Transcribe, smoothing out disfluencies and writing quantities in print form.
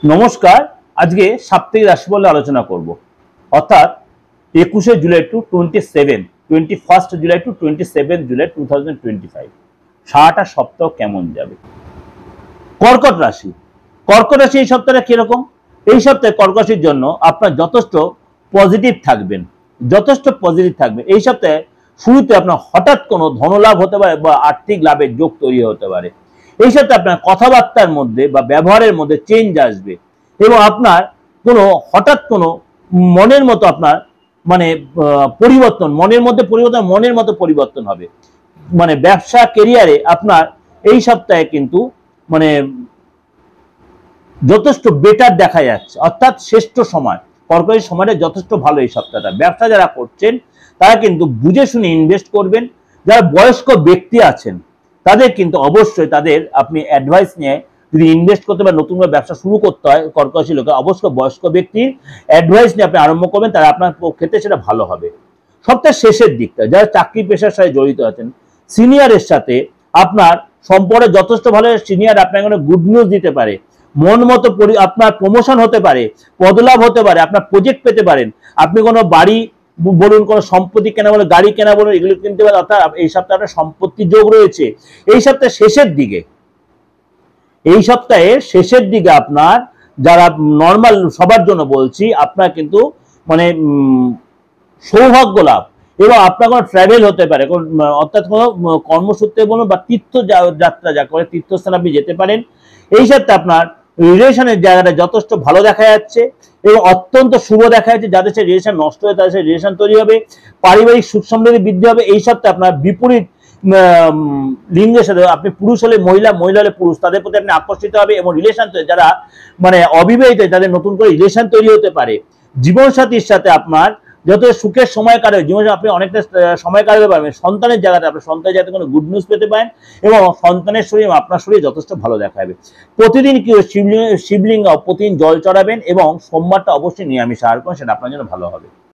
নমস্কার। আজকে সাপ্তাহিক রাশিফল আলোচনা করব, অর্থাৎ 21 July two 21 July two 27 July 2025 সারাটা সপ্তাহ কেমন যাবে। কর্কট রাশি এই সপ্তাহটা কিরকম? এই সপ্তাহে কর্কট রাশির জন্য আপনার যথেষ্ট পজিটিভ থাকবেন। এই সপ্তাহে শুরুতে আপনার হঠাৎ কোনো ধনলাভ হতে পারে বা আর্থিক লাভের যোগ তৈরি হতে পারে। এই সপ্তাহে আপনার কথাবার্তার মধ্যে বা ব্যবহারের মধ্যে চেঞ্জ আসবে এবং আপনার কোনো হঠাৎ কোনো মনের মতো আপনার মনের মতো পরিবর্তন হবে। ব্যবসা কেরিয়ারে আপনার এই সপ্তাহে কিন্তু যথেষ্ট বেটার দেখা যাচ্ছে, অর্থাৎ শ্রেষ্ঠ সময়। কর্কটের সময়টা যথেষ্ট ভালো এই সপ্তাহটা। ব্যবসা যারা করছেন তারা কিন্তু বুঝে শুনে ইনভেস্ট করবেন। যারা বয়স্ক ব্যক্তি আছেন তাদের কিন্তু অবশ্যই আপনি অ্যাডভাইস নিয়ে যদি ইনভেস্ট করতে বা নতুন ব্যবসা শুরু করতে হয়, কর্কট রাশির লোকের অবশ্যই বয়স্ক ব্যক্তির অ্যাডভাইস নিয়ে আপনি আরম্ভ করবেন, তারা আপনার ক্ষেত্রে সেটা ভালো হবে। সপ্তাহের শেষের দিকটা যারা চাকরি পেশার সাথে জড়িত আছেন, সিনিয়রের সাথে আপনার সম্পর্ক যথেষ্ট ভালো। সিনিয়র আপনাকে কোনো গুড নিউজ দিতে পারে, মন মতো আপনার প্রমোশন হতে পারে, পদলাভ হতে পারে, আপনার প্রজেক্ট পেতে পারেন। আপনি কোনো বাড়ি বলুন, কোনো সম্পত্তি কেনা বলুন, গাড়ি কেনা বলুন, এগুলো কিনতে পারেন। অর্থাৎ এই সপ্তাহে আপনার সম্পত্তির যোগ রয়েছে। এই সপ্তাহের শেষের দিকে আপনার যারা নর্মাল সবার জন্য বলছি, আপনার কিন্তু সৌভাগ্য লাভ এবং আপনার কোনো ট্রাভেল হতে পারে, অর্থাৎ কোনো কর্মসূত্রে বলুন বা তীর্থযাত্রা যা করে তীর্থস্থানে আপনি যেতে পারেন। এই সপ্তাহে আপনার রিলেশনের জায়গাটা যথেষ্ট ভালো দেখা যাচ্ছে এবং অত্যন্ত শুভ দেখা যাচ্ছে। যাদের সে রিলেশন নষ্ট হয়ে তাদের সে রিলেশন তৈরি হবে, পারিবারিক সুখ সমৃদ্ধি বৃদ্ধি হবে। এই সপ্তাহে আপনার বিপরীত লিঙ্গের সাথে, আপনি পুরুষ হলে মহিলা, মহিলা হলে পুরুষ, তাদের প্রতি আপনি আকর্ষিত হবে এবং রিলেশন যারা অবিবাহিত তাদের নতুন করে রিলেশন তৈরি হতে পারে। জীবনসাথীর সাথে আপনার যত সুখের সময় কাটাবে, জীবনে আপনি অনেকটা সময় কাটাতে পারবেন। সন্তানের জায়গাতে আপনার সন্তানের যাতে কোনো গুড নিউজ পেতে পারেন এবং সন্তানের শরীর আপনার শরীর যথেষ্ট ভালো দেখাবে। প্রতিদিন কি শিবলিঙ্গ প্রতিদিন জল চড়াবেন এবং সোমবারটা অবশ্যই নিরামিষ আহার করুন, সেটা আপনার জন্য ভালো হবে।